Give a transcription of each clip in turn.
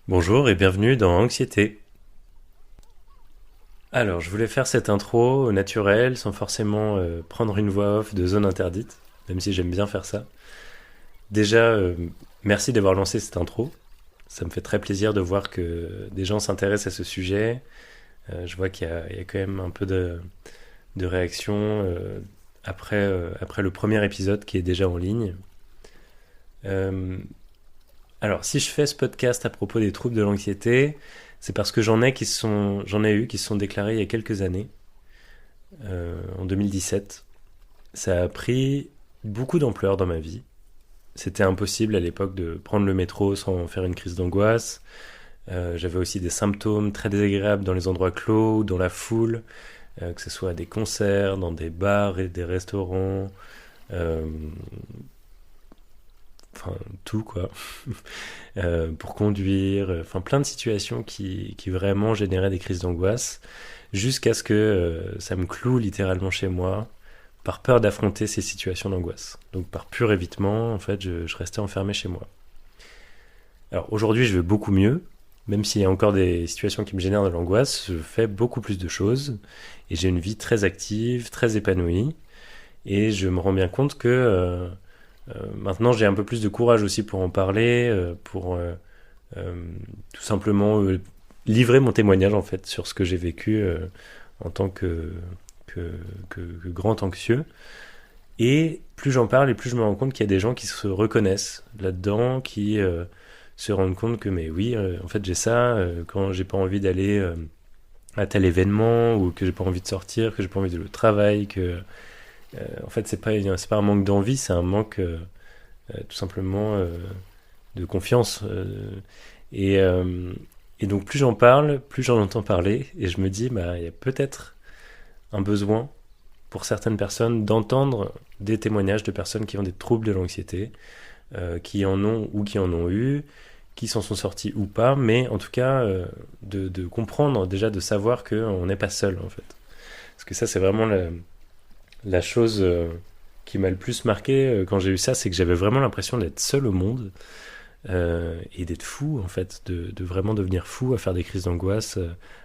Bonjour et bienvenue dans Anxiété. Alors, je voulais faire cette intro au naturel, sans forcément prendre une voix off de zone interdite, même si j'aime bien faire ça. Déjà, merci d'avoir lancé cette intro. Ça me fait très plaisir de voir que des gens s'intéressent à ce sujet. Je vois qu'il y a quand même un peu de réaction après le premier épisode qui est déjà en ligne. Euh, alors, si je fais ce podcast à propos des troubles de l'anxiété, c'est parce que j'en ai eu qui se sont déclarés il y a quelques années, en 2017. Ça a pris beaucoup d'ampleur dans ma vie. C'était impossible à l'époque de prendre le métro sans faire une crise d'angoisse. J'avais aussi des symptômes très désagréables dans les endroits clos ou dans la foule, que ce soit à des concerts, dans des bars et des restaurants, euh, enfin tout quoi. Pour conduire, enfin plein de situations qui vraiment généraient des crises d'angoisse, jusqu'à ce que ça me cloue littéralement chez moi, par peur d'affronter ces situations d'angoisse. Donc par pur évitement, en fait, je restais enfermé chez moi. Alors aujourd'hui, je vais beaucoup mieux, même s'il y a encore des situations qui me génèrent de l'angoisse, je fais beaucoup plus de choses, et j'ai une vie très active, très épanouie, et je me rends bien compte que maintenant j'ai un peu plus de courage aussi pour en parler, pour euh, tout simplement livrer mon témoignage en fait sur ce que j'ai vécu en tant que grand anxieux. Et plus j'en parle et plus je me rends compte qu'il y a des gens qui se reconnaissent là-dedans, qui se rendent compte que mais oui, en fait j'ai ça quand j'ai pas envie d'aller à tel événement ou que j'ai pas envie de sortir, que j'ai pas envie de le travail, que en fait c'est pas un manque d'envie, c'est un manque tout simplement de confiance. Et, euh, et donc plus j'en parle, plus j'en entends parler, et je me dis, bah, il y a peut-être un besoin pour certaines personnes d'entendre des témoignages de personnes qui ont des troubles de l'anxiété, qui en ont ou qui en ont eu, qui s'en sont sortis ou pas, mais en tout cas de comprendre déjà, de savoir qu'on n'est pas seul en fait. Parce que ça c'est vraiment la chose qui m'a le plus marqué quand j'ai eu ça, c'est que j'avais vraiment l'impression d'être seul au monde et d'être fou en fait, de vraiment devenir fou, à faire des crises d'angoisse,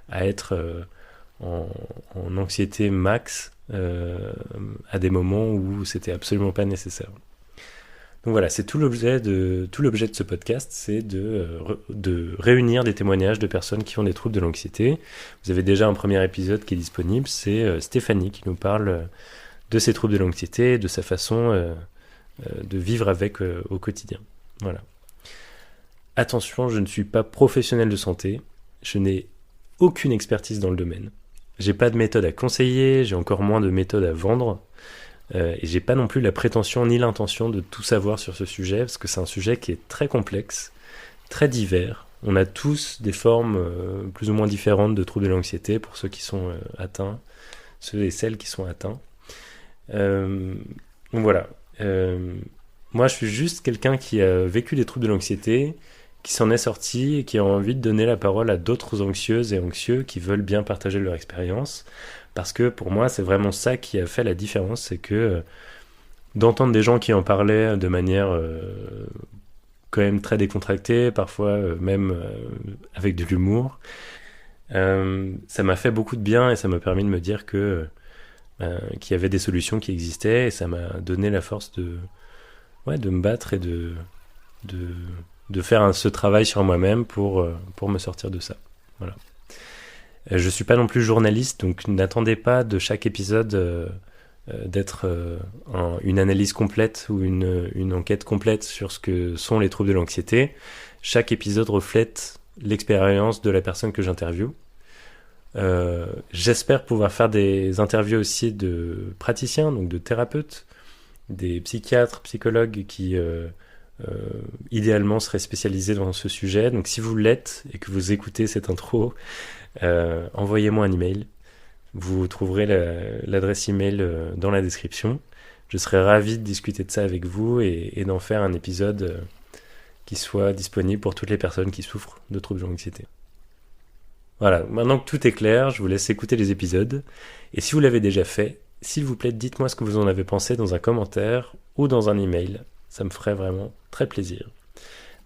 à être en, en anxiété max à des moments où c'était absolument pas nécessaire. Donc voilà, c'est tout l'objet de ce podcast, c'est de réunir des témoignages de personnes qui ont des troubles de l'anxiété. Vous avez déjà un premier épisode qui est disponible, c'est Stéphanie qui nous parle de ses troubles de l'anxiété et de sa façon de vivre avec au quotidien. Voilà. Attention, je ne suis pas professionnel de santé, je n'ai aucune expertise dans le domaine. J'ai pas de méthode à conseiller, j'ai encore moins de méthode à vendre, et j'ai pas non plus la prétention ni l'intention de tout savoir sur ce sujet, parce que c'est un sujet qui est très complexe, très divers. On a tous des formes plus ou moins différentes de troubles de l'anxiété pour ceux qui sont atteints, ceux et celles qui sont atteints. Euh, donc voilà. Moi, je suis juste quelqu'un qui a vécu des troubles de l'anxiété, qui s'en est sorti et qui a envie de donner la parole à d'autres anxieuses et anxieux qui veulent bien partager leur expérience. Parce que pour moi, c'est vraiment ça qui a fait la différence, c'est que d'entendre des gens qui en parlaient de manière quand même très décontractée, parfois même avec de l'humour, ça m'a fait beaucoup de bien et ça m'a permis de me dire qu'il y avait des solutions qui existaient et ça m'a donné la force de me battre et de, de faire ce travail sur moi-même pour me sortir de ça. Voilà. Je suis pas non plus journaliste, donc n'attendez pas de chaque épisode d'être une analyse complète ou une enquête complète sur ce que sont les troubles de l'anxiété. Chaque épisode reflète l'expérience de la personne que j'interviewe. J'espère pouvoir faire des interviews aussi de praticiens, donc de thérapeutes, des psychiatres, psychologues qui idéalement seraient spécialisés dans ce sujet. Donc si vous l'êtes et que vous écoutez cette intro, envoyez-moi un email. Vous trouverez l'adresse email dans la description. Je serais ravi de discuter de ça avec vous et d'en faire un épisode qui soit disponible pour toutes les personnes qui souffrent de troubles de l'anxiété. Voilà, maintenant que tout est clair, je vous laisse écouter les épisodes. Et si vous l'avez déjà fait, s'il vous plaît, dites-moi ce que vous en avez pensé dans un commentaire ou dans un email. Ça me ferait vraiment très plaisir.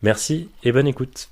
Merci et bonne écoute.